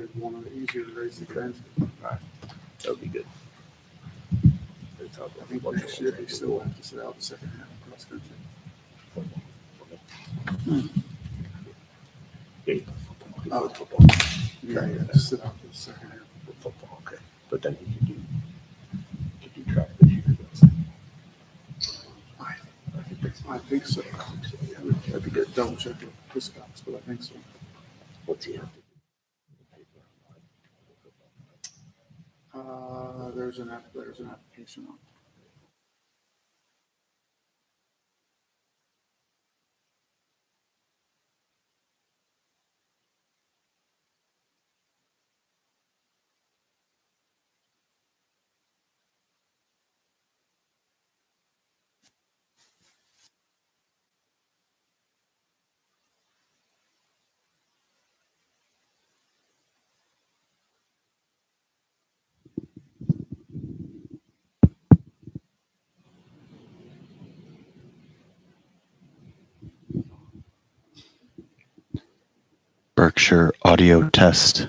probably one of the easier races to enter. That would be good. I think next year they still have to sit out the second half of cross country. Oh, it's football. Yeah, you have to sit out the second half. Football, okay. But then you could do track this year. I think so. Yeah, I'd be good. Double check with the Scots, but I think so. What's he have to do? There's an application on. Berkshire audio test.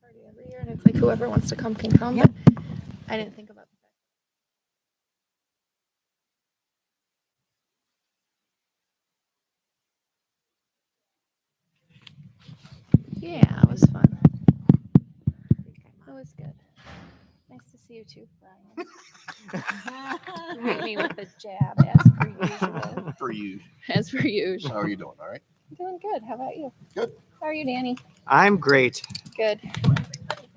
party every year, and it's like whoever wants to come can come. Yep. But I didn't think about that. Yeah, it was fun. It was good. Nice to see you too, Brian. You hit me with a jab as per usual. For you. As per usual. How are you doing? All right? I'm doing good. How about you? Good. How are you, Danny? I'm great. Good.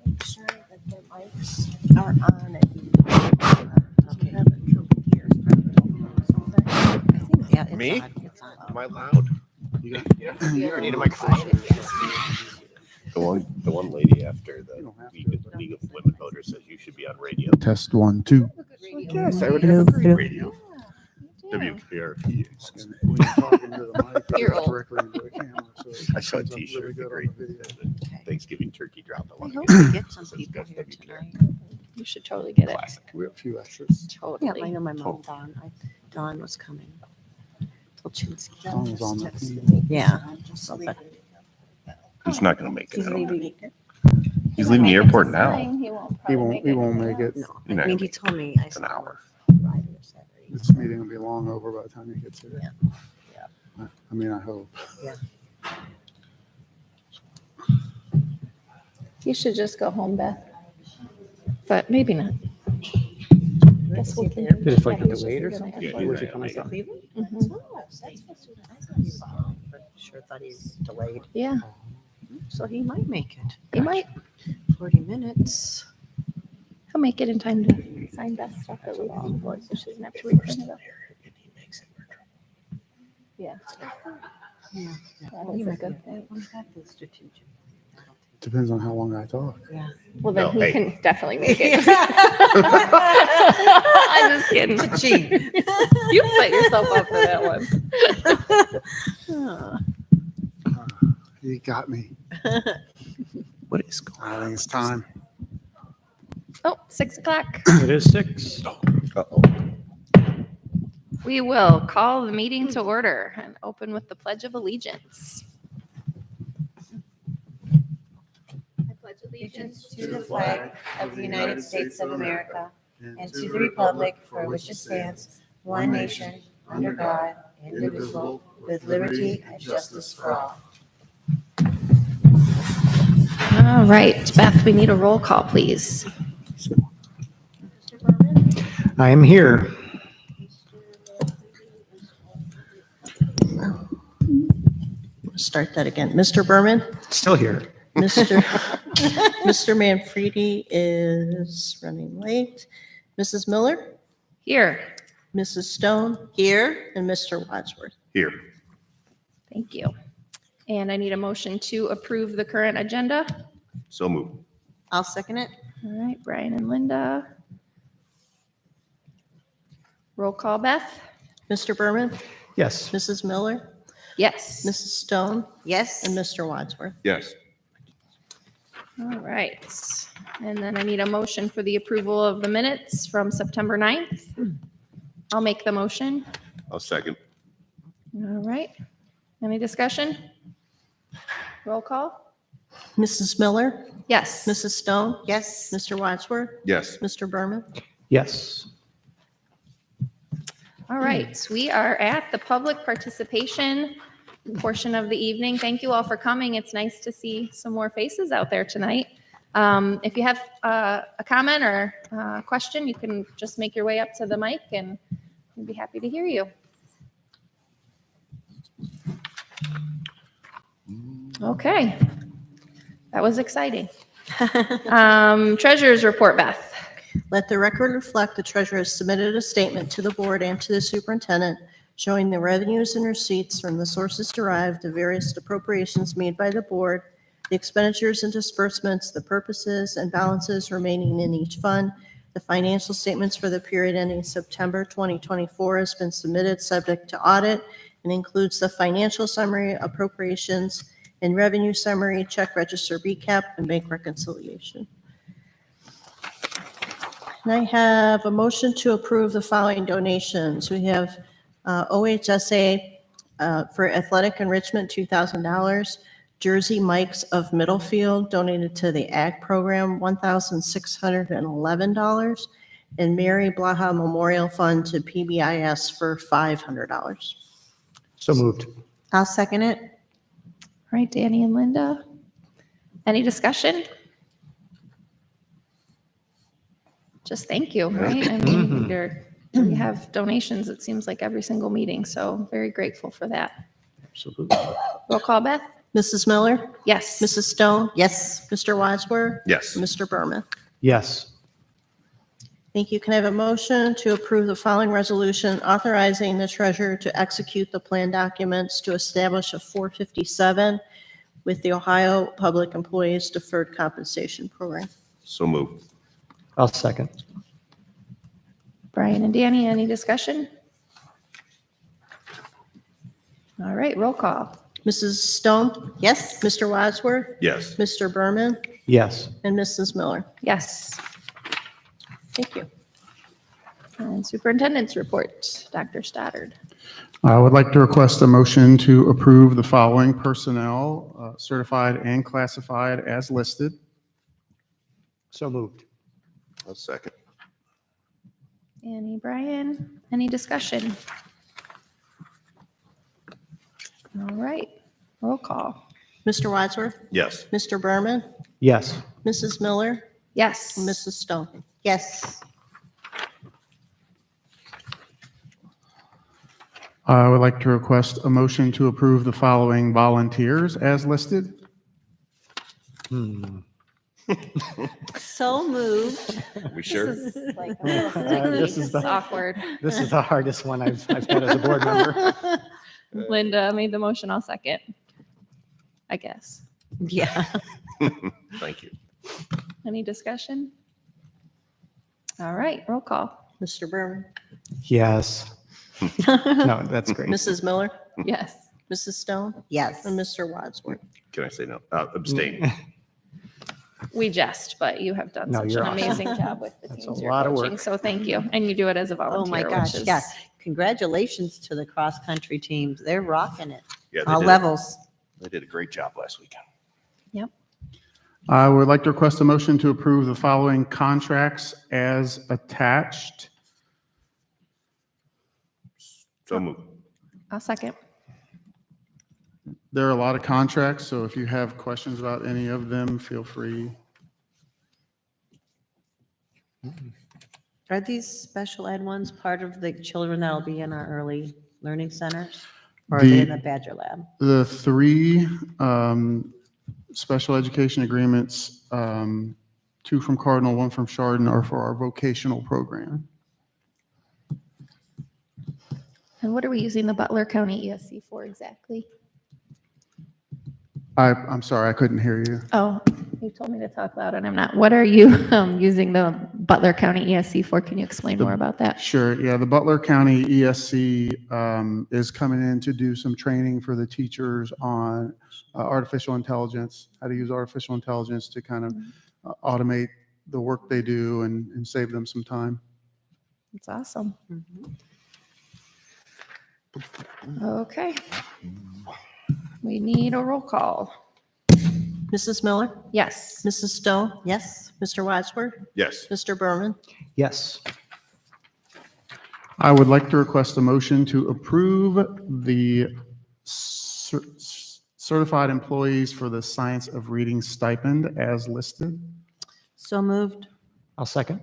Make sure that their mics are on and Me? It's on. Am I loud? You got, Yeah. you Need a microphone? The one lady after the League of Women Voters says you should be on radio. Test 1, 2. Yes, I would have a great radio. Yeah, you do. WKRP. When you're talking to the mic, it You're goes old. directly into the camera, so it I saw a comes up really t-shirt, the good on great the video. Thanksgiving turkey drop. I I want hope to we get get some Says people Gus here WKRP. tonight. You should totally get it. Classic. We have a few extras. Yeah, Totally. I know my mom, Dawn was coming. Told Chinsky. Dawn was on the team. Yeah. So, but Who's not going to make it? he's I don't think. leaving. He's leaving the Might make it airport to now. sign. He won't. He probably won't, he won't make it. No, You're not I mean, gonna he make told me I It's an saw hour. him Friday or Saturday. This meeting will be long over by the time he gets here. Yeah. I mean, I hope. You should just go home, Beth. But maybe not. Guess we'll Did continue. it flight Yeah, get he was delayed or just gonna something? ask Yeah, what- Where's he coming from? Cleveland? Mhm. Oh, that's supposed to- I thought he was, but sure thought he was delayed. Yeah, So he might make it. he might. 40 minutes. He'll make it in time to sign Beth's stuff that we all so she doesn't have to reprint it up. Yeah. Yeah. That is a good thing. What about the strategic? Depends on how long I talk. Yeah. Well, then No, he hey. can definitely make it. I'm just kidding. Cheat. You set yourself up for that one. He got me. What is going I on? think it's time. Oh, 6 o'clock. It is 6. Uh-oh. We will call the meeting to order and open with the Pledge of Allegiance. I pledge allegiance To the flag of the United States of America and to the republic for which it stands, one nation, under God, indivisible, with liberty and justice for all. All right, Beth, we need a roll call, please. I am here. Start that again. Mr. Berman? Still here. Mr. Manfredi is running late. Mrs. Miller? Here. Mrs. Stone? Here. And Mr. Wadsworth? Here. Thank you. And I need a motion to approve the current agenda. So move. I'll second it. All right, Brian and Linda. Roll call, Beth? Mr. Berman? Yes. Mrs. Miller? Yes. Mrs. Stone? Yes. And Mr. Wadsworth? Yes. All right. And then I need a motion for the approval of the minutes from September 9th. I'll make the motion. I'll second. All right. Any discussion? Roll call? Mrs. Miller? Yes. Mrs. Stone? Yes. Mr. Wadsworth? Yes. Mr. Berman? Yes. All right. We are at the public participation portion of the evening. Thank you all for coming. It's nice to see some more faces out there tonight. If you have a comment or a question, you can just make your way up to the mic and we'd be happy to hear you. Okay. That was exciting. Treasurer's report, Beth. Let the record reflect the treasurer has submitted a statement to the board and to the superintendent showing the revenues and receipts from the sources derived, the various appropriations made by the board, the expenditures and disbursements, the purposes and balances remaining in each fund. The financial statements for the period ending September 2024 has been submitted subject to audit and includes the financial summary, appropriations, and revenue summary, check register recap, and bank reconciliation. And I have a motion to approve the following donations. We have OHSA for athletic enrichment, $2,000. Jersey Mike's of Middlefield donated to the Ag Program $1,611, and Mary Blaha Memorial Fund to PBIS for $500. So moved. I'll second it. All right, Danny and Linda. Any discussion? Just thank you, right? I mean, we have donations, it seems like every single meeting, so very grateful for that. Absolutely. Roll call, Beth? Mrs. Miller? Yes. Mrs. Stone? Yes. Mr. Wadsworth? Yes. Mr. Berman? Yes. Thank you. Can I have a motion to approve the following resolution authorizing the treasurer to execute the plan documents to establish a 457 with the Ohio Public Employees Deferred Compensation Program? So moved. I'll second. Brian and Danny, any discussion? All right, roll call. Mrs. Stone? Yes. Mr. Wadsworth? Yes. Mr. Berman? Yes. And Mrs. Miller? Yes. Thank you. And superintendent's report, Dr. Stoddard. I would like to request a motion to approve the following personnel, certified and classified as listed. So moved. I'll second. Danny, Brian, any discussion? All right, roll call. Mr. Wadsworth? Yes. Mr. Berman? Yes. Mrs. Miller? Yes. And Mrs. Stone? Yes. I would like to request a motion to approve the following volunteers as listed. So moved. We sure? This is like a This little is sticky. the- Awkward. This is the hardest one I've had as a board member. Linda made the motion, I'll second. I guess. Yeah. Thank you. Any discussion? All right, roll call. Mr. Berman? Yes. No, that's great. Mrs. Miller? Yes. Mrs. Stone? Yes. And Mr. Wadsworth? Can I say no? Abstain. We jest, but you have done No, such you're an awesome. amazing job with the That's teams a you're lot of coaching, work. so thank you. And you do it as a volunteer. Oh my which gosh, is- yes. Congratulations to the cross-country teams. They're rocking it. Yeah, All they did. levels. They did a great job last weekend. Yep. I would like to request a motion to approve the following contracts as attached. So moved. I'll second. There are a lot of contracts, so if you have questions about any of them, feel free. Are these special ed ones part of the children that'll be in our early learning centers? Or are they in the Badger Lab? The three special education agreements, 2 from Cardinal, 1 from Chardon, are for our vocational program. And what are we using the Butler County ESC for exactly? I'm sorry, I couldn't hear you. Oh, you told me to talk loud and I'm not. What are you using the Butler County ESC for? Can you explain more about that? Sure, yeah, the Butler County ESC is coming in to do some training for the teachers on artificial intelligence, how to use artificial intelligence to kind of automate the work they do and save them some time. That's awesome. Okay. We need a roll call. Mrs. Miller? Yes. Mrs. Stone? Yes. Mr. Wadsworth? Yes. Mr. Berman? Yes. I would like to request a motion to approve the certified employees for the Science of Reading stipend as listed. So moved. I'll second.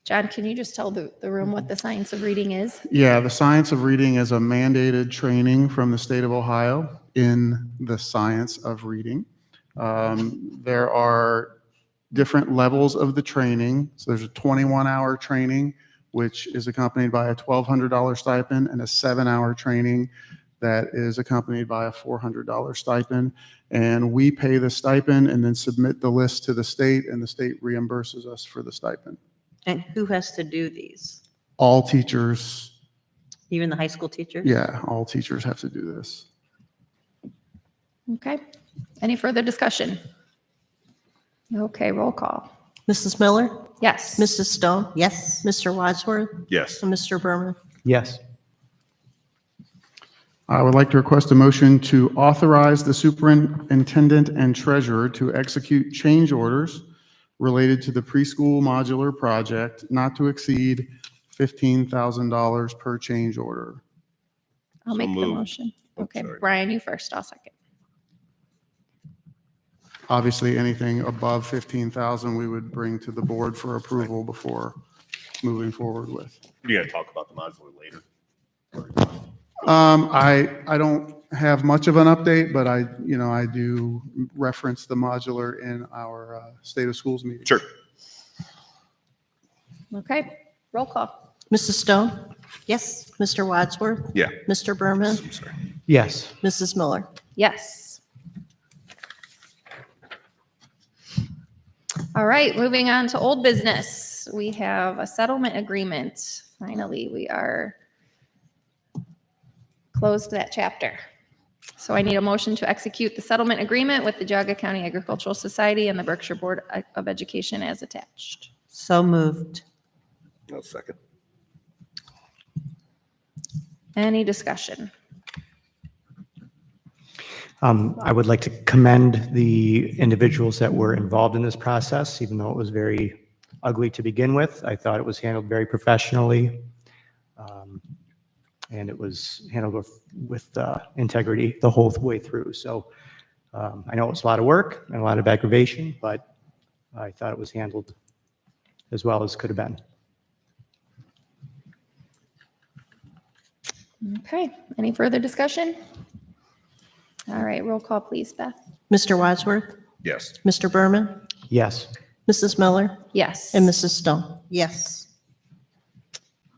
John, can you just tell the room what the science of reading is? Yeah, the Science of Reading is a mandated training from the state of Ohio in the science of reading. There are different levels of the training. So there's a 21-hour training, which is accompanied by a $1,200 stipend, and a 7-hour training that is accompanied by a $400 stipend. And we pay the stipend and then submit the list to the state, and the state reimburses us for the stipend. And who has to do these? All teachers, Even the high school teachers? yeah, all teachers have to do this. Okay. Any further discussion? Okay, roll call. Mrs. Miller? Yes. Mrs. Stone? Yes. Mr. Wadsworth? Yes. And Mr. Berman? Yes. I would like to request a motion to authorize the superintendent and treasurer to execute change orders related to the preschool modular project not to exceed $15,000 per change order. I'll So make the moved. motion. Oh, Okay, sorry. Brian, you first, I'll second. Obviously, anything above 15,000 we would bring to the board for approval before moving forward with. You gotta talk about the modular later. I don't have much of an update, but I do reference the modular in our state of schools meeting. Sure. Okay, roll call. Mrs. Stone? Yes. Mr. Wadsworth? Yeah. Mr. Berman? I'm sorry. Yes. Mrs. Miller? Yes. All right, moving on to old business. We have a settlement agreement. Finally, we are closed that chapter. So I need a motion to execute the settlement agreement with the Geauga County Agricultural Society and the Berkshire Board of Education as attached. So moved. No second. Any discussion? I would like to commend the individuals that were involved in this process, even though it was very ugly to begin with. I thought it was handled very professionally. And it was handled with integrity the whole way through. So I know it was a lot of work and a lot of aggravation, but I thought it was handled as well as could have been. Okay, any further discussion? All right, roll call, please, Beth. Mr. Wadsworth? Yes. Mr. Berman? Yes. Mrs. Miller? Yes. And Mrs. Stone? Yes.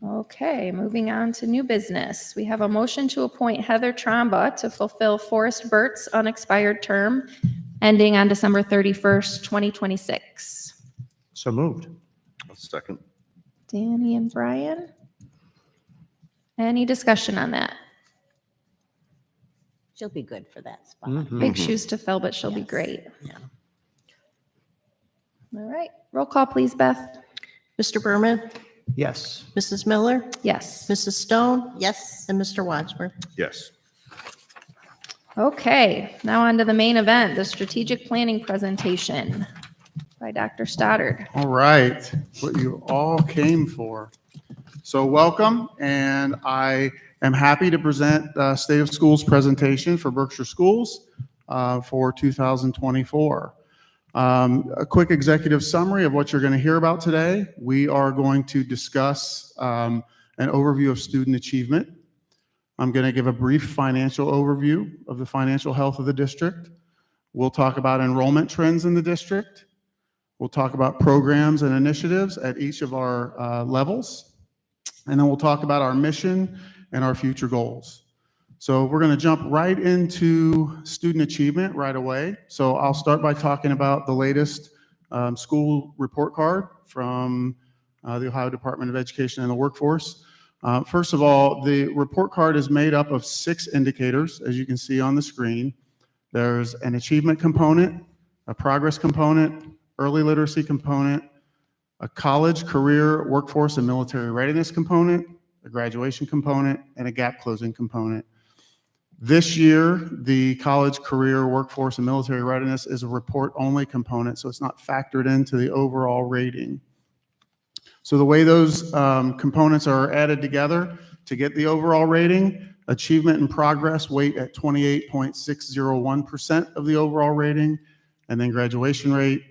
Okay, moving on to new business. We have a motion to appoint Heather Tromba to fulfill Forrest Burt's unexpired term ending on December 31st, 2026. So moved. A second. Danny and Brian? Any discussion on that? She'll be good for that spot. Mhm. Big shoes to fill, but she'll be Yes. great. Yeah. All right, roll call, please, Beth. Mr. Berman? Yes. Mrs. Miller? Yes. Mrs. Stone? Yes. And Mr. Wadsworth? Yes. Okay, now on to the main event, the strategic planning presentation by Dr. Stoddard. All right, what you all came for. So welcome, and I am happy to present the State of Schools presentation for Berkshire Schools for 2024. A quick executive summary of what you're going to hear about today. We are going to discuss an overview of student achievement. I'm going to give a brief financial overview of the financial health of the district. We'll talk about enrollment trends in the district. We'll talk about programs and initiatives at each of our levels. And then we'll talk about our mission and our future goals. So we're going to jump right into student achievement right away. So I'll start by talking about the latest school report card from the Ohio Department of Education and the Workforce. First of all, the report card is made up of 6 indicators, as you can see on the screen. There's an achievement component, a progress component, early literacy component, a college, career, workforce, and military readiness component, a graduation component, and a gap closing component. This year, the college, career, workforce, and military readiness is a report-only component, so it's not factored into the overall rating. So the way those components are added together to get the overall rating, achievement and progress weight at 28.601% of the overall rating, and then graduation rate,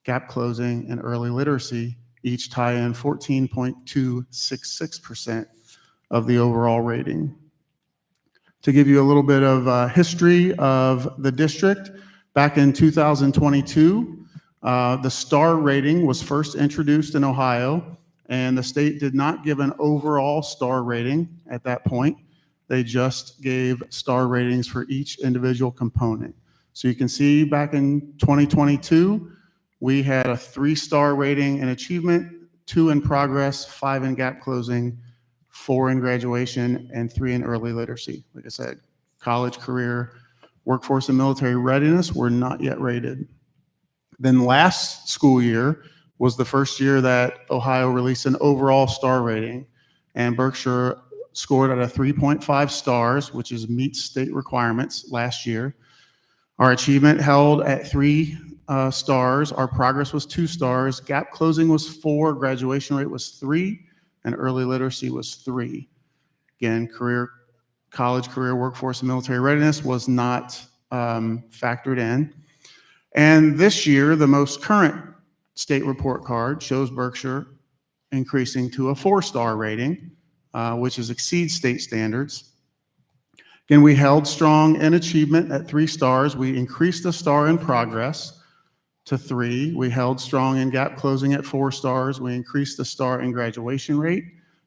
gap closing, and early literacy each tie in 14.266% of the overall rating. To give you a little bit of history of the district, back in 2022, the STAR rating was first introduced in Ohio, and the state did not give an overall STAR rating at that point. They just gave STAR ratings for each individual component. So you can see back in 2022, we had a 3-star rating in achievement, 2 in progress, 5 in gap closing, 4 in graduation, and 3 in early literacy. Like I said, college, career, workforce, and military readiness were not yet rated. Then last school year was the first year that Ohio released an overall STAR rating, and Berkshire scored at a 3.5 stars, which is meets state requirements last year. Our achievement held at 3 stars. Our progress was 2 stars. Gap closing was 4. Graduation rate was 3. And early literacy was 3. Again, college, career, workforce, and military readiness was not factored in. And this year, the most current state report card shows Berkshire increasing to a 4-star rating, which exceeds state standards. Again, we held strong in achievement at 3 stars. We increased a star in progress to 3. We held strong in gap closing at 4 stars. We increased the star in graduation rate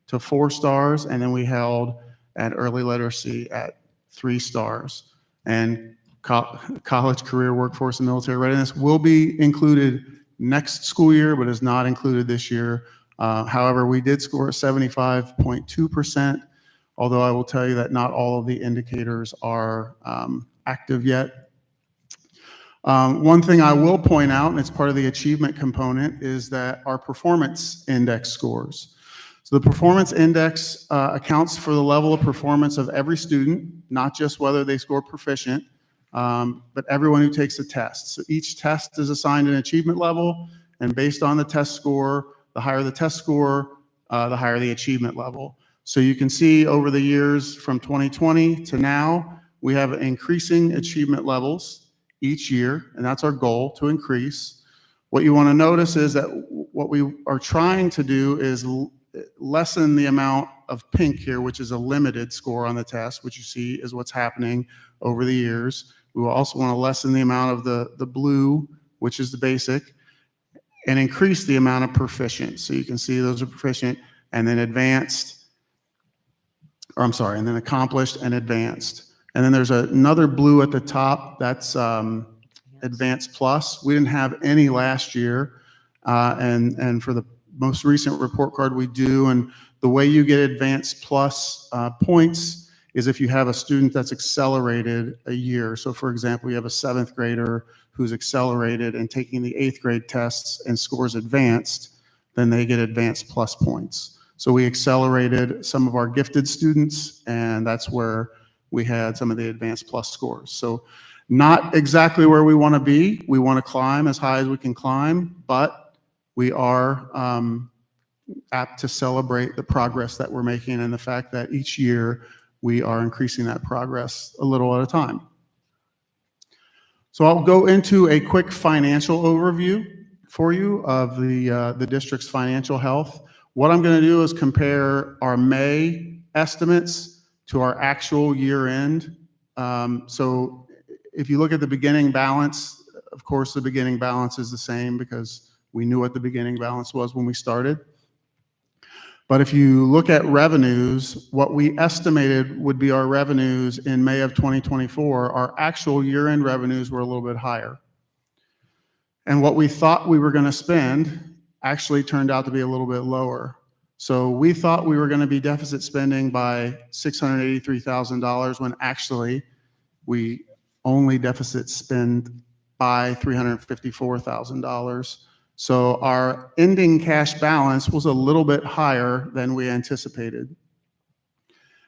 to 4 stars. And then we held at early literacy at 3 stars. And college, career, workforce, and military readiness will be included next school year, but is not included this year. However, we did score 75.2%, although I will tell you that not all of the indicators are active yet. One thing I will point out, and it's part of the achievement component, is that our performance index scores. So the performance index accounts for the level of performance of every student, not just whether they score proficient, but everyone who takes a test. So each test is assigned an achievement level, and based on the test score, the higher the test score, the higher the achievement level. So you can see over the years from 2020 to now, we have increasing achievement levels each year, and that's our goal, to increase. What you want to notice is that what we are trying to do is lessen the amount of pink here, which is a limited score on the test, which you see is what's happening over the years. We will also want to lessen the amount of the blue, which is the basic, and increase the amount of proficient. So you can see those are proficient, and then advanced, or I'm sorry, and then accomplished and advanced. And then there's another blue at the top, that's advanced plus. We didn't have any last year, and for the most recent report card we do, and the way you get advanced plus points is if you have a student that's accelerated a year. So for example, you have a 7th grader who's accelerated and taking the 8th grade tests and scores advanced, then they get advanced plus points. So we accelerated some of our gifted students, and that's where we had some of the advanced plus scores. So not exactly where we want to be. We want to climb as high as we can climb, but we are apt to celebrate the progress that we're making and the fact that each year we are increasing that progress a little at a time. So I'll go into a quick financial overview for you of the district's financial health. What I'm going to do is compare our May estimates to our actual year end. So if you look at the beginning balance, of course, the beginning balance is the same because we knew what the beginning balance was when we started. But if you look at revenues, what we estimated would be our revenues in May of 2024, our actual year-end revenues were a little bit higher. And what we thought we were going to spend actually turned out to be a little bit lower. So we thought we were going to be deficit spending by $683,000 when actually we only deficit spend by $354,000. So our ending cash balance was a little bit higher than we anticipated.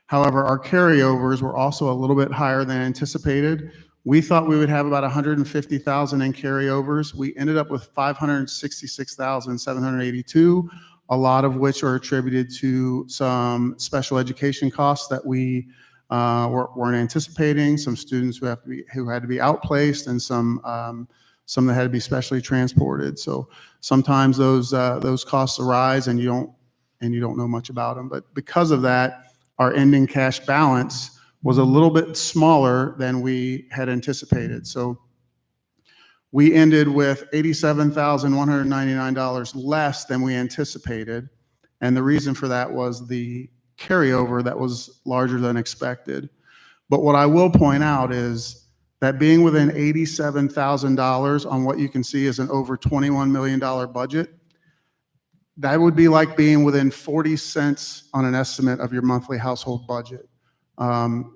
However, our carryovers were also a little bit higher than anticipated. We thought we would have about $150,000 in carryovers. We ended up with $566,782, a lot of which are attributed to some special education costs that we weren't anticipating, some students who had to be outplaced, and some that had to be specially transported. So sometimes those costs arise and you don't know much about them. But because of that, our ending cash balance was a little bit smaller than we had anticipated. So we ended with $87,199 less than we anticipated. And the reason for that was the carryover that was larger than expected. But what I will point out is that being within $87,000 on what you can see is an over $21 million budget, that would be like being within 40 cents on an estimate of your monthly household budget.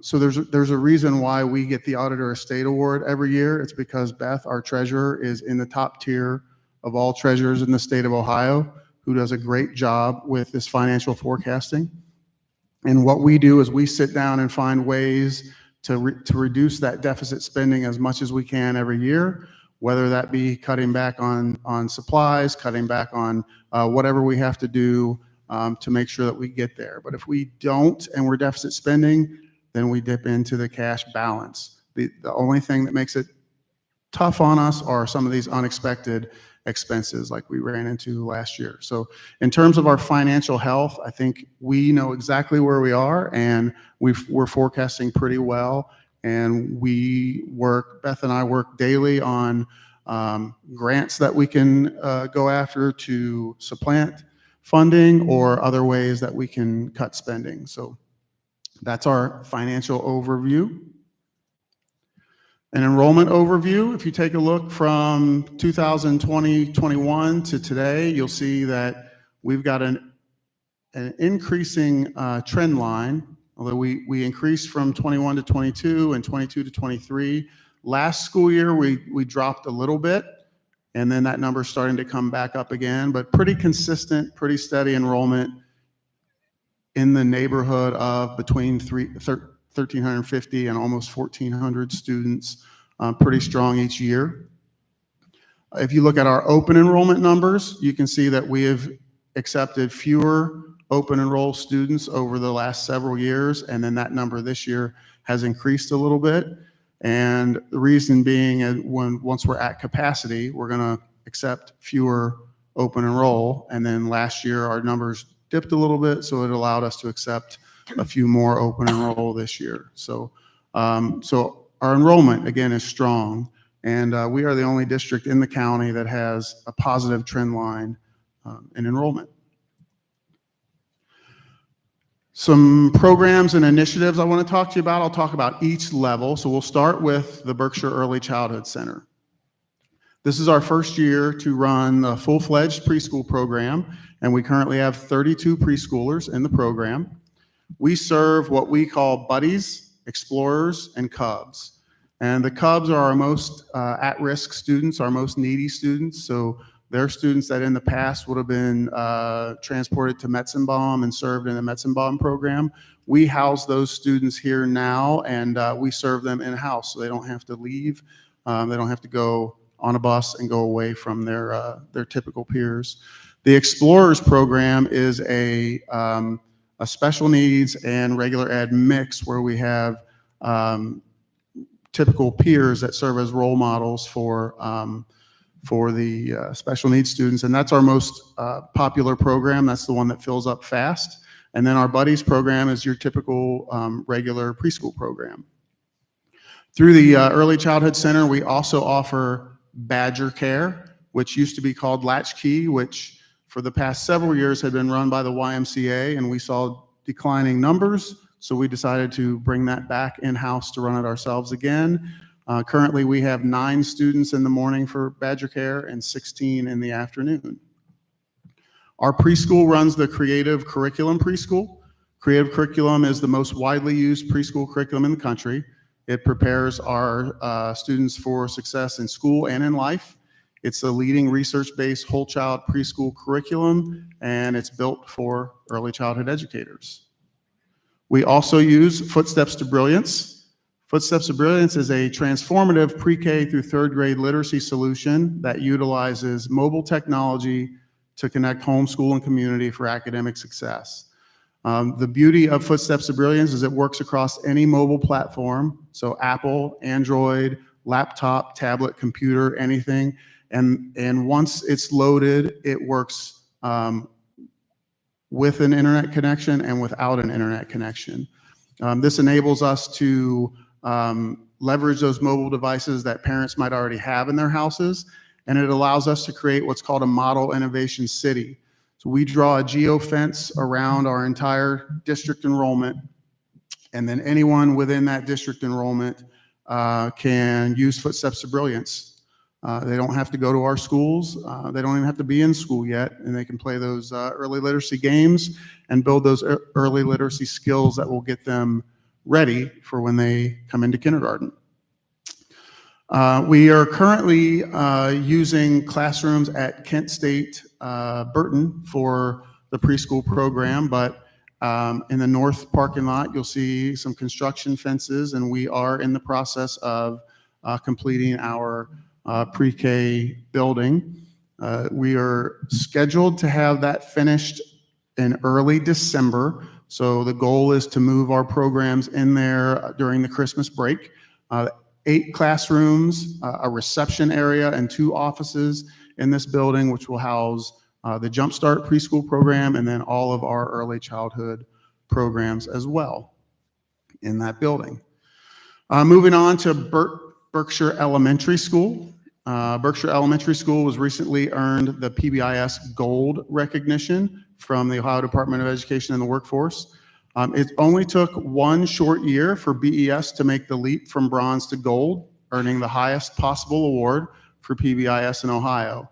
So there's a reason why we get the Auditor of State Award every year. It's because Beth, our treasurer, is in the top tier of all treasurers in the state of Ohio, who does a great job with this financial forecasting. And what we do is we sit down and find ways to reduce that deficit spending as much as we can every year, whether that be cutting back on supplies, cutting back on whatever we have to do to make sure that we get there. But if we don't and we're deficit spending, then we dip into the cash balance. The only thing that makes it tough on us are some of these unexpected expenses like we ran into last year. So in terms of our financial health, I think we know exactly where we are, and we're forecasting pretty well. And Beth and I work daily on grants that we can go after to supplant funding or other ways that we can cut spending. So that's our financial overview. An enrollment overview, if you take a look from 2020-21 to today, you'll see that we've got an increasing trend line, although we increased from 21 to 22 and 22 to 23. Last school year, we dropped a little bit, and then that number's starting to come back up again, but pretty consistent, pretty steady enrollment in the neighborhood of between 1,350 and almost 1,400 students, pretty strong each year. If you look at our open enrollment numbers, you can see that we have accepted fewer open enroll students over the last several years, and then that number this year has increased a little bit. And the reason being, once we're at capacity, we're going to accept fewer open enroll. And then last year, our numbers dipped a little bit, so it allowed us to accept a few more open enroll this year. So our enrollment, again, is strong, and we are the only district in the county that has a positive trend line in enrollment. Some programs and initiatives I want to talk to you about. I'll talk about each level. So we'll start with the Berkshire Early Childhood Center. This is our first year to run a full-fledged preschool program, and we currently have 32 preschoolers in the program. We serve what we call buddies, explorers, and cubs. And the cubs are our most at-risk students, our most needy students. So they're students that in the past would have been transported to Metzenbaum and served in the Metzenbaum program. We house those students here now, and we serve them in-house, so they don't have to leave. They don't have to go on a bus and go away from their typical peers. The Explorers program is a special needs and regular ed mix where we have typical peers that serve as role models for the special needs students, and that's our most popular program. That's the one that fills up fast. And then our Buddies program is your typical regular preschool program. Through the Early Childhood Center, we also offer Badger Care, which used to be called Latchkey, which for the past several years had been run by the YMCA, and we saw declining numbers, so we decided to bring that back in-house to run it ourselves again. Currently, we have 9 students in the morning for Badger Care and 16 in the afternoon. Our preschool runs the Creative Curriculum Preschool. Creative Curriculum is the most widely used preschool curriculum in the country. It prepares our students for success in school and in life. It's a leading research-based whole child preschool curriculum, and it's built for early childhood educators. We also use Footsteps to Brilliance. Footsteps to Brilliance is a transformative pre-K through 3rd grade literacy solution that utilizes mobile technology to connect home, school, and community for academic success. The beauty of Footsteps to Brilliance is it works across any mobile platform, so Apple, Android, laptop, tablet, computer, anything. And once it's loaded, it works with an internet connection and without an internet connection. This enables us to leverage those mobile devices that parents might already have in their houses, and it allows us to create what's called a model innovation city. So we draw a geofence around our entire district enrollment, and then anyone within that district enrollment can use Footsteps to Brilliance. They don't have to go to our schools. They don't even have to be in school yet, and they can play those early literacy games and build those early literacy skills that will get them ready for when they come into kindergarten. We are currently using classrooms at Kent State Burton for the preschool program, but in the north parking lot, you'll see some construction fences, and we are in the process of completing our pre-K building. We are scheduled to have that finished in early December. So the goal is to move our programs in there during the Christmas break. 8 classrooms, a reception area, and 2 offices in this building, which will house the Jumpstart preschool program and then all of our early childhood programs as well in that building. Moving on to Berkshire Elementary School. Berkshire Elementary School was recently earned the PBIS Gold recognition from the Ohio Department of Education and the Workforce. It only took 1 short year for BES to make the leap from bronze to gold, earning the highest possible award for PBIS in Ohio.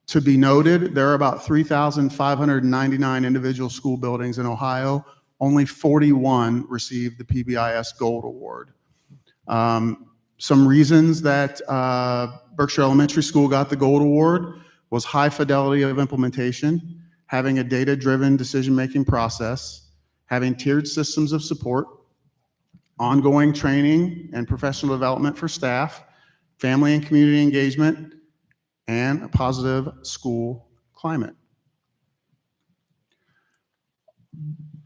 To be noted, there are about 3,599 individual school buildings in Ohio. Only 41 received the PBIS Gold Award. Some reasons that Berkshire Elementary School got the Gold Award was high fidelity of implementation, having a data-driven decision-making process, having tiered systems of support, ongoing training and professional development for staff, family and community engagement, and a positive school climate.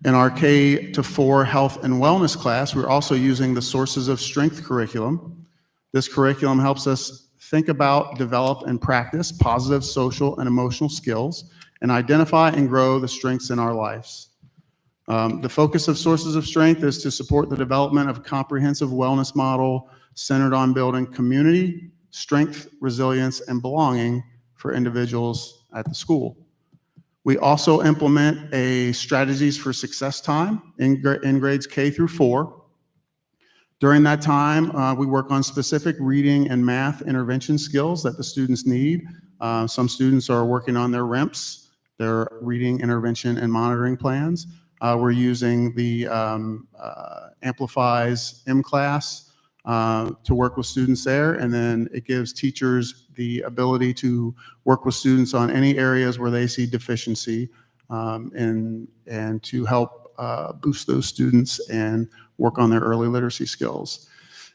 In our K-4 health and wellness class, we're also using the Sources of Strength curriculum. This curriculum helps us think about, develop, and practice positive social and emotional skills and identify and grow the strengths in our lives. The focus of Sources of Strength is to support the development of a comprehensive wellness model centered on building community, strength, resilience, and belonging for individuals at the school. We also implement a strategies for success time in grades K through 4. During that time, we work on specific reading and math intervention skills that the students need. Some students are working on their RIMPs, their reading intervention and monitoring plans. We're using the Amplifies MClass to work with students there, and then it gives teachers the ability to work with students on any areas where they see deficiency and to help boost those students and work on their early literacy skills.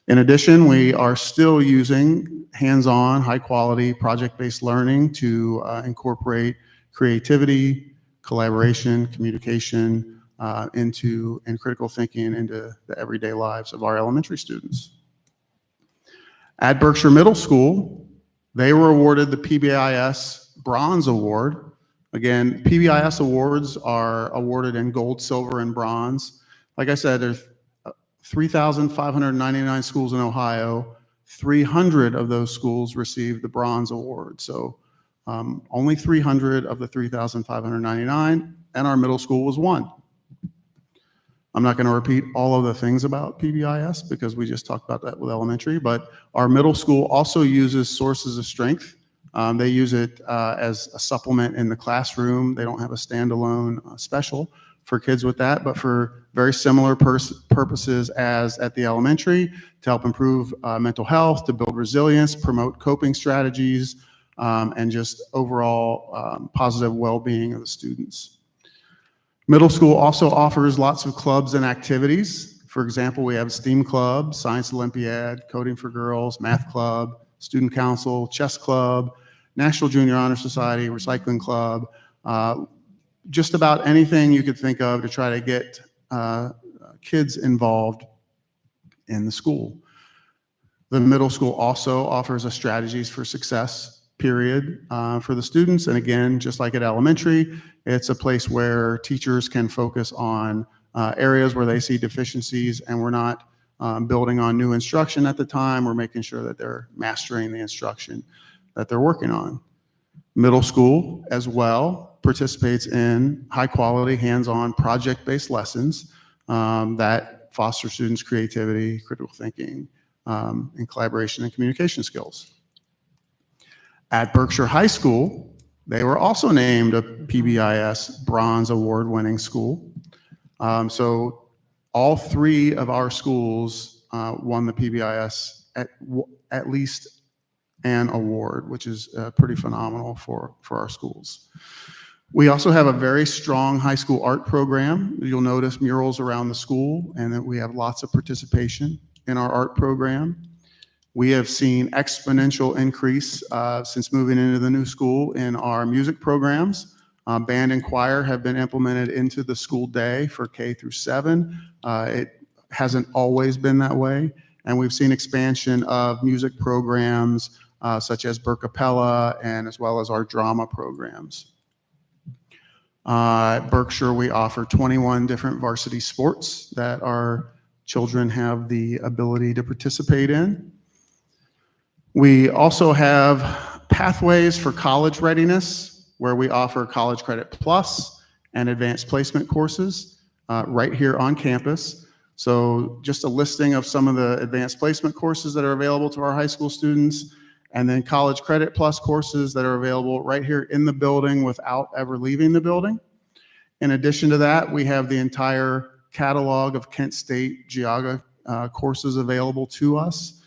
In addition, we are still using hands-on, high-quality, project-based learning to incorporate creativity, collaboration, communication, and critical thinking into the everyday lives of our elementary students. At Berkshire Middle School, they were awarded the PBIS Bronze Award. Again, PBIS awards are awarded in gold, silver, and bronze. Like I said, there's 3,599 schools in Ohio. 300 of those schools received the Bronze Award. So only 300 of the 3,599, and our middle school was one. I'm not going to repeat all of the things about PBIS because we just talked about that with elementary, but our middle school also uses Sources of Strength. They use it as a supplement in the classroom. They don't have a standalone special for kids with that, but for very similar purposes as at the elementary, to help improve mental health, to build resilience, promote coping strategies, and just overall positive well-being of the students. Middle school also offers lots of clubs and activities. For example, we have STEAM Club, Science Olympiad, Coding for Girls, Math Club, Student Council, Chess Club, National Junior Honor Society, Recycling Club, just about anything you could think of to try to get kids involved in the school. The middle school also offers a strategies for success period for the students. And again, just like at elementary, it's a place where teachers can focus on areas where they see deficiencies, and we're not building on new instruction at the time. We're making sure that they're mastering the instruction that they're working on. Middle school as well participates in high quality, hands-on, project-based lessons that foster students' creativity, critical thinking, and collaboration and communication skills. At Berkshire High School, they were also named a PBIS Bronze Award-winning school. So all 3 of our schools won the PBIS at least an award, which is pretty phenomenal for our schools. We also have a very strong high school art program. You'll notice murals around the school, and that we have lots of participation in our art program. We have seen exponential increase since moving into the new school in our music programs. Band and choir have been implemented into the school day for K through 7. It hasn't always been that way, and we've seen expansion of music programs such as Berkshire and as well as our drama programs. At Berkshire, we offer 21 different varsity sports that our children have the ability to participate in. We also have pathways for college readiness, where we offer College Credit Plus and advanced placement courses right here on campus. So just a listing of some of the advanced placement courses that are available to our high school students, and then College Credit Plus courses that are available right here in the building without ever leaving the building. In addition to that, we have the entire catalog of Kent State Geography courses available to us.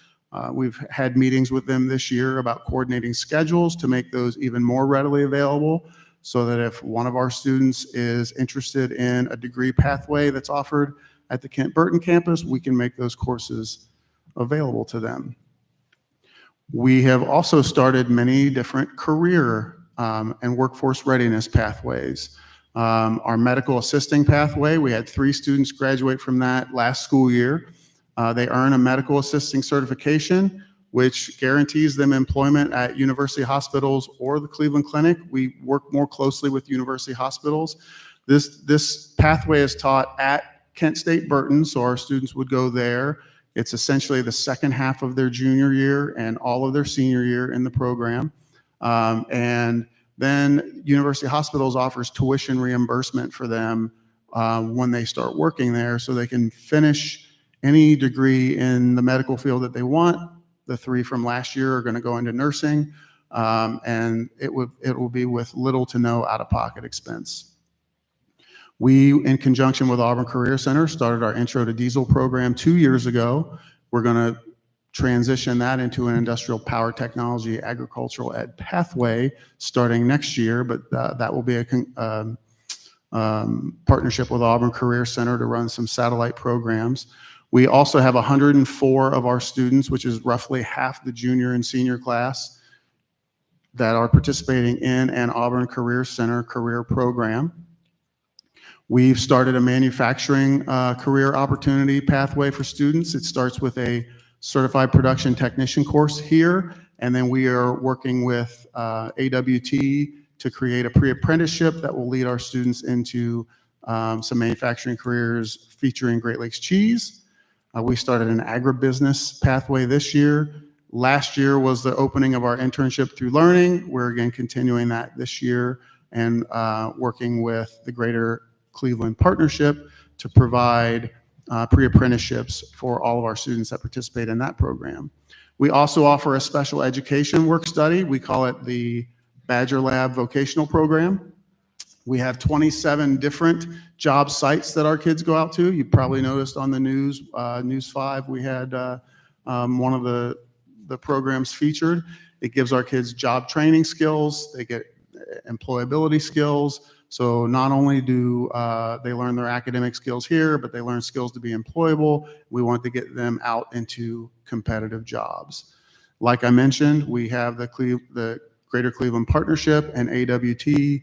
We've had meetings with them this year about coordinating schedules to make those even more readily available, so that if one of our students is interested in a degree pathway that's offered at the Kent Burton campus, we can make those courses available to them. We have also started many different career and workforce readiness pathways. Our medical assisting pathway, we had 3 students graduate from that last school year. They earn a medical assisting certification, which guarantees them employment at university hospitals or the Cleveland Clinic. We work more closely with university hospitals. This pathway is taught at Kent State Burton, so our students would go there. It's essentially the second half of their junior year and all of their senior year in the program. And then University Hospitals offers tuition reimbursement for them when they start working there, so they can finish any degree in the medical field that they want. The 3 from last year are going to go into nursing, and it will be with little to no out-of-pocket expense. We, in conjunction with Auburn Career Center, started our Intro to Diesel program 2 years ago. We're going to transition that into an industrial power technology agricultural ed pathway starting next year, but that will be a partnership with Auburn Career Center to run some satellite programs. We also have 104 of our students, which is roughly half the junior and senior class, that are participating in an Auburn Career Center career program. We've started a manufacturing career opportunity pathway for students. It starts with a certified production technician course here, and then we are working with AWT to create a pre-apprenticeship that will lead our students into some manufacturing careers featuring Great Lakes cheese. We started an agribusiness pathway this year. Last year was the opening of our internship through learning. We're again continuing that this year and working with the Greater Cleveland Partnership to provide pre-apprenticeships for all of our students that participate in that program. We also offer a special education work study. We call it the Badger Lab Vocational Program. We have 27 different job sites that our kids go out to. You probably noticed on the news, News 5, we had one of the programs featured. It gives our kids job training skills. They get employability skills. So not only do they learn their academic skills here, but they learn skills to be employable. We want to get them out into competitive jobs. Like I mentioned, we have the Greater Cleveland Partnership and AWT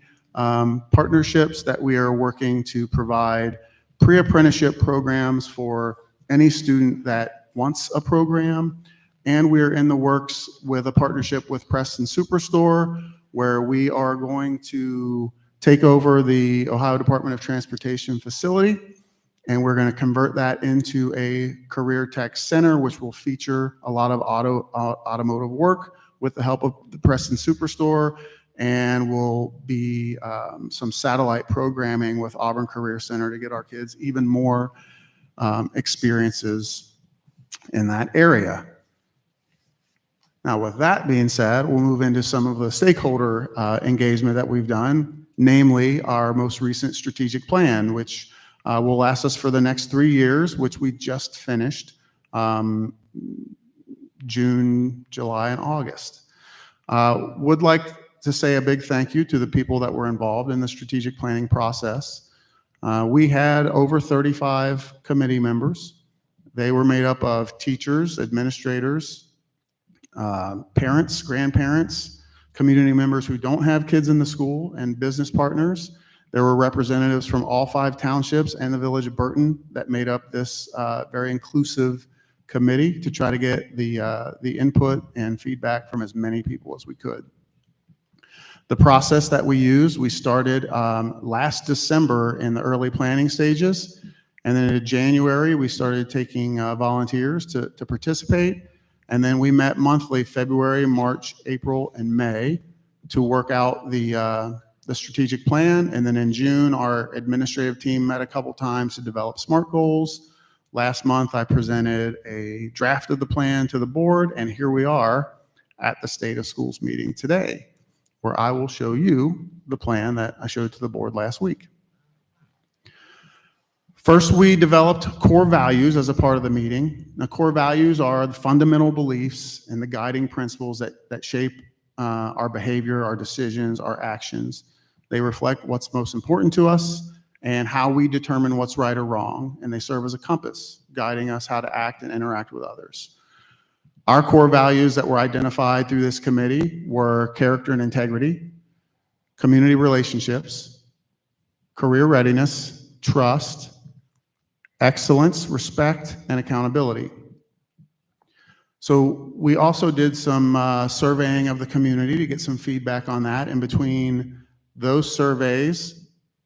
partnerships that we are working to provide pre-apprenticeship programs for any student that wants a program. And we're in the works with a partnership with Preston Superstore, where we are going to take over the Ohio Department of Transportation facility, and we're going to convert that into a career tech center, which will feature a lot of automotive work with the help of the Preston Superstore, and will be some satellite programming with Auburn Career Center to get our kids even more experiences in that area. Now, with that being said, we'll move into some of the stakeholder engagement that we've done, namely our most recent strategic plan, which will last us for the next 3 years, which we just finished June, July, and August. Would like to say a big thank you to the people that were involved in the strategic planning process. We had over 35 committee members. They were made up of teachers, administrators, parents, grandparents, community members who don't have kids in the school, and business partners. There were representatives from all 5 townships and the village of Burton that made up this very inclusive committee to try to get the input and feedback from as many people as we could. The process that we used, we started last December in the early planning stages, and then in January we started taking volunteers to participate, and then we met monthly February, March, April, and May to work out the strategic plan, and then in June our administrative team met a couple times to develop SMART goals. Last month, I presented a draft of the plan to the board, and here we are at the State of Schools meeting today, where I will show you the plan that I showed to the board last week. First, we developed core values as a part of the meeting. Now, core values are the fundamental beliefs and the guiding principles that shape our behavior, our decisions, our actions. They reflect what's most important to us and how we determine what's right or wrong, and they serve as a compass, guiding us how to act and interact with others. Our core values that were identified through this committee were character and integrity, community relationships, career readiness, trust, excellence, respect, and accountability. So we also did some surveying of the community to get some feedback on that. In between those surveys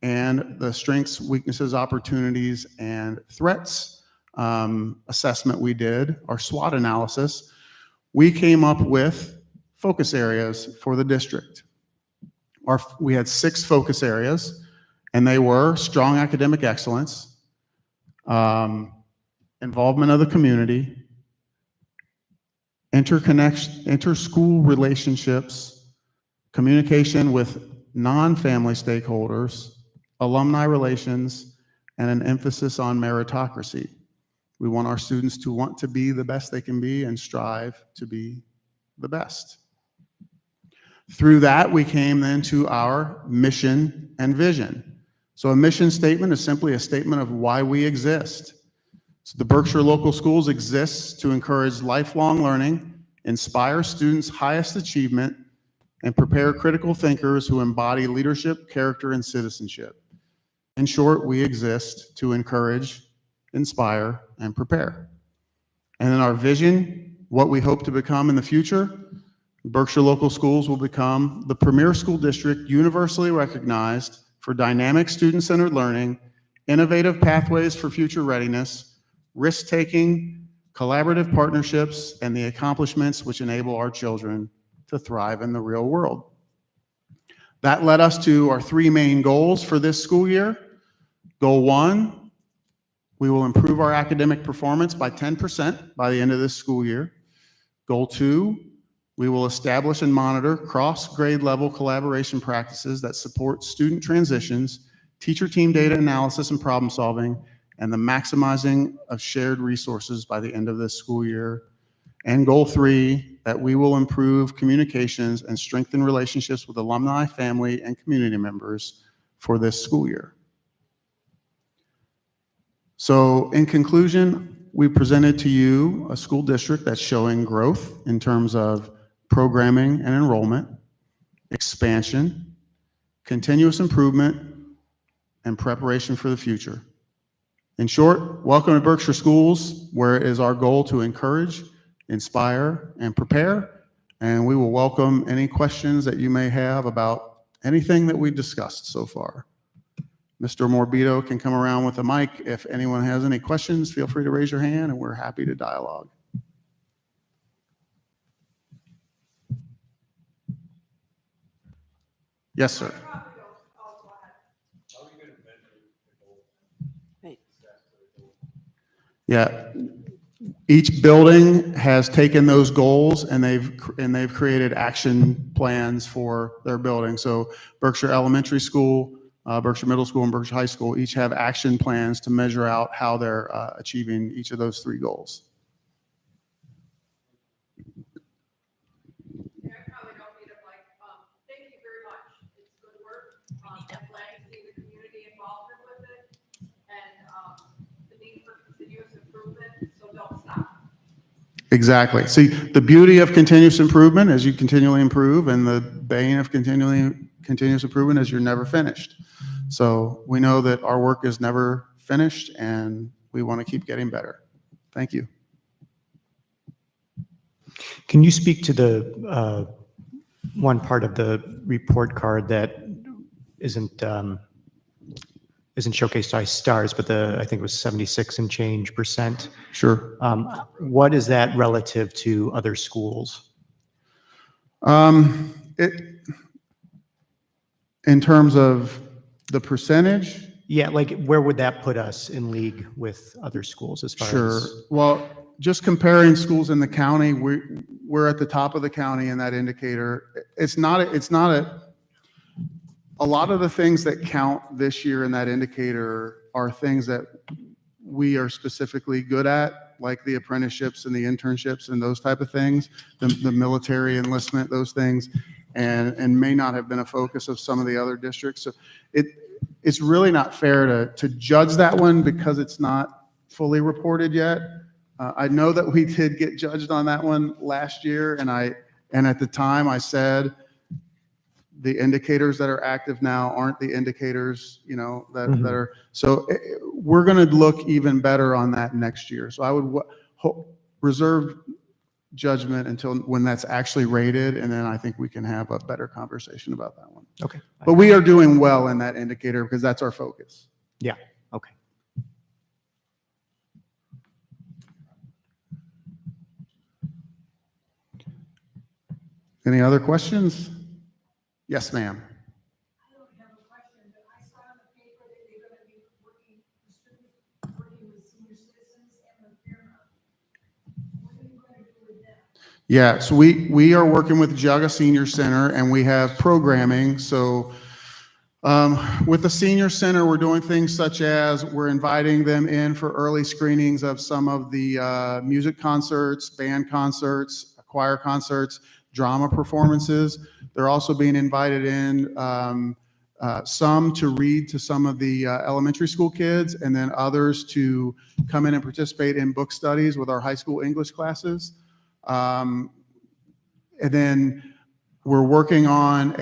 and the strengths, weaknesses, opportunities, and threats assessment we did, our SWOT analysis, we came up with focus areas for the district. We had 6 focus areas, and they were strong academic excellence, involvement of the community, inter-school relationships, communication with non-family stakeholders, alumni relations, and an emphasis on meritocracy. We want our students to want to be the best they can be and strive to be the best. Through that, we came then to our mission and vision. So a mission statement is simply a statement of why we exist. So the Berkshire Local Schools exists to encourage lifelong learning, inspire students' highest achievement, and prepare critical thinkers who embody leadership, character, and citizenship. In short, we exist to encourage, inspire, and prepare. And in our vision, what we hope to become in the future, Berkshire Local Schools will become the premier school district universally recognized for dynamic student-centered learning, innovative pathways for future readiness, risk-taking, collaborative partnerships, and the accomplishments which enable our children to thrive in the real world. That led us to our 3 main goals for this school year. Goal 1, we will improve our academic performance by 10% by the end of this school year. Goal 2, we will establish and monitor cross-grade level collaboration practices that support student transitions, teacher-team data analysis and problem solving, and the maximizing of shared resources by the end of this school year. And goal 3, that we will improve communications and strengthen relationships with alumni, family, and community members for this school year. So in conclusion, we presented to you a school district that's showing growth in terms of programming and enrollment, expansion, continuous improvement, and preparation for the future. In short, welcome to Berkshire Schools, where it is our goal to encourage, inspire, and prepare. And we will welcome any questions that you may have about anything that we discussed so far. Mr. Morbido can come around with a mic. If anyone has any questions, feel free to raise your hand, and we're happy to dialogue. Yes, sir. Yeah, each building has taken those goals and they've created action plans for their building. So Berkshire Elementary School, Berkshire Middle School, and Berkshire High School each have action plans to measure out how they're achieving each of those 3 goals. Exactly. See, the beauty of continuous improvement is you continually improve, and the bane of continuous improvement is you're never finished. So we know that our work is never finished, and we want to keep getting better. Thank you. Can you speak to the one part of the report card that isn't showcased by stars, but I think it was 76 and change %. Sure. What is that relative to other schools? In terms of the percentage? Yeah, like where would that put us in league with other schools as far Sure. as? Well, just comparing schools in the county, we're at the top of the county in that indicator. A lot of the things that count this year in that indicator are things that we are specifically good at, like the apprenticeships and the internships and those type of things, the military enlistment, those things, and may not have been a focus of some of the other districts. So it's really not fair to judge that one because it's not fully reported yet. I know that we did get judged on that one last year, and at the time I said the indicators that are active now aren't the indicators, that are. So we're going to look even better on that next year. So I would reserve judgment until when that's actually rated, and then I think we can have a better conversation about that one. Okay. But we are doing well in that indicator because that's our focus. Yeah, okay. Any other questions? Yes, ma'am. I don't have a question, but I saw in the paper that you're going to be working with senior citizens and the Fairmont. What are you going to do with them? Yeah, so we are working with Jaga Senior Center, and we have programming. So with the Senior Center, we're doing things such as we're inviting them in for early screenings of some of the music concerts, band concerts, choir concerts, drama performances. They're also being invited in, some to read to some of the elementary school kids, and then others to come in and participate in book studies with our high school English classes. And then we're working on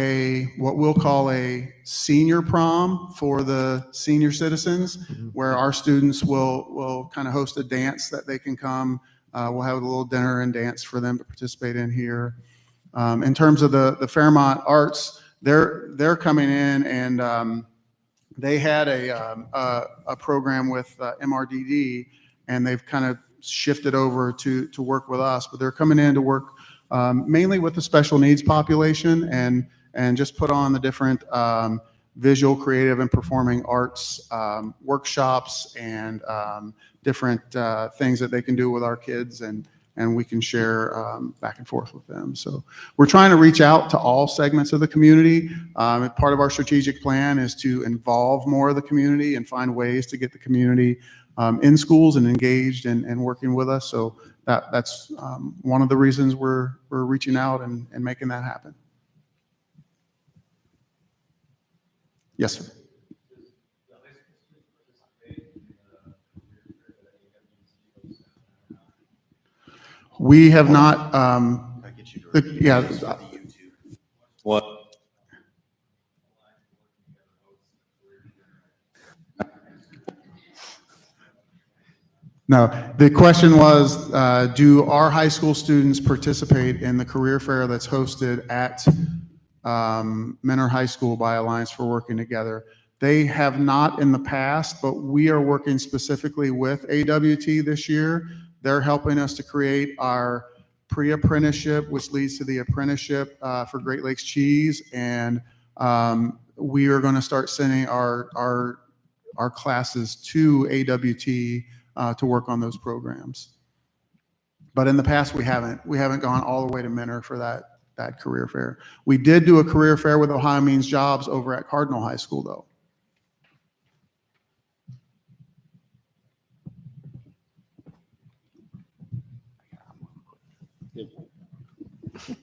what we'll call a senior prom for the senior citizens, where our students will kind of host a dance that they can come. We'll have a little dinner and dance for them to participate in here. In terms of the Fairmont Arts, they're coming in, and they had a program with MRDD, and they've kind of shifted over to work with us. But they're coming in to work mainly with the special needs population, and just put on the different visual, creative, and performing arts workshops and different things that they can do with our kids, and we can share back and forth with them. So we're trying to reach out to all segments of the community. Part of our strategic plan is to involve more of the community and find ways to get the community in schools and engaged and working with us. So that's one of the reasons we're reaching out and making that happen. Yes, sir. We have not, yeah. What? No, the question was, do our high school students participate in the career fair that's hosted at Menor High School by Alliance for Working Together? They have not in the past, but we are working specifically with AWT this year. They're helping us to create our pre-apprenticeship, which leads to the apprenticeship for Great Lakes Cheese, and we are going to start sending our classes to AWT to work on those programs. But in the past, we haven't gone all the way to Menor for that career fair. We did do a career fair with Ohio Means Jobs over at Cardinal High School, though.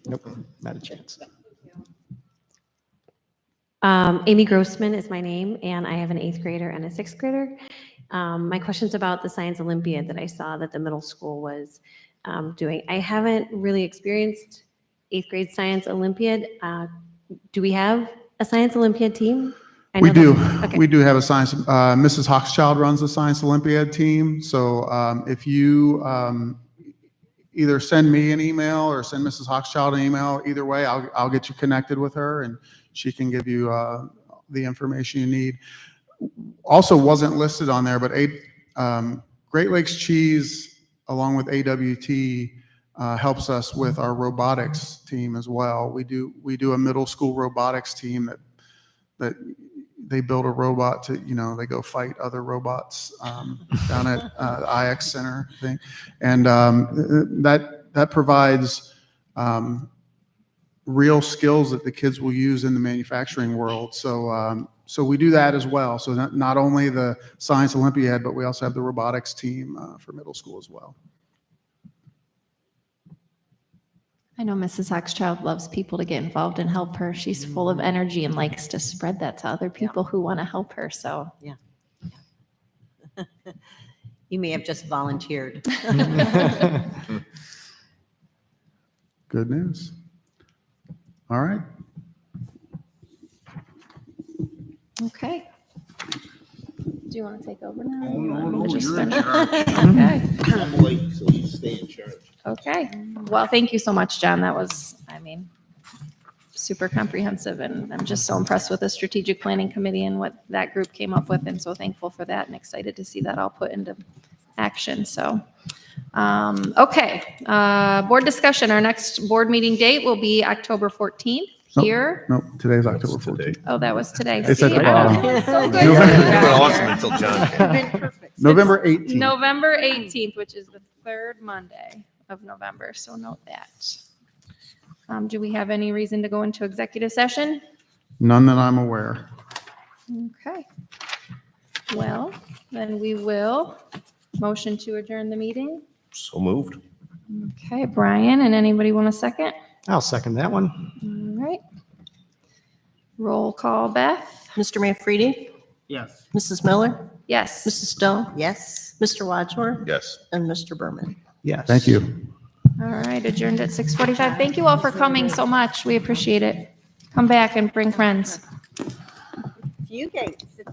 Nope, not a chance. Amy Grossman is my name, and I have an 8th grader and a 6th grader. My question's about the Science Olympiad that I saw that the middle school was doing. I haven't really experienced 8th grade science Olympiad. Do we have a science Olympiad team? I We know do. that- Okay. We do have a science, Mrs. Hochschild runs the Science Olympiad team. So if you either send me an email or send Mrs. Hochschild an email, either way, I'll get you connected with her and she can give you the information you need. Also wasn't listed on there, but Great Lakes Cheese, along with AWT, helps us with our robotics team as well. We do a middle school robotics team that they build a robot to, they go fight other robots down at IX Center, I think. And that provides real skills that the kids will use in the manufacturing world. So we do that as well. So not only the Science Olympiad, but we also have the robotics team for middle school as well. I know Mrs. Hochschild loves people to get involved and help her. She's full of energy and likes to spread that to other people who want to help her. So You may have just volunteered. Good news. All right. okay. Do you want to take over now? Oh, Or you no, want me no, to just you're in finish? charge. Okay. I'm late, so you stay in charge. Okay. Well, thank you so much, John. That was, super comprehensive, and I'm just so impressed with the strategic planning committee and what that group came up with, and so thankful for that and excited to see that all put into action. So, okay. Board discussion. Our next board meeting date will be October 14th Nope. here. Nope, today's October What's today? 14th. Oh, that was today. It's at See, the I bottom. was so good. November- It went awesome until John came. November 18th. November 18th, which is the third Monday of November, so note that. Do we have any reason to go into executive session? None that I'm aware. Okay. Well, then we will motion to adjourn the meeting. So moved. Okay, Brian, and anybody want a second? I'll second that one. All right. Roll call, Beth? Mr. Manfredi? Yes. Mrs. Miller? Yes. Mrs. Stone? Yes. Mr. Wadsworth? Yes. And Mr. Berman? Yes. Thank you. All right, adjourned at 6:45. Thank you all for coming so much. We appreciate it. Come back and bring friends. Few gates. It's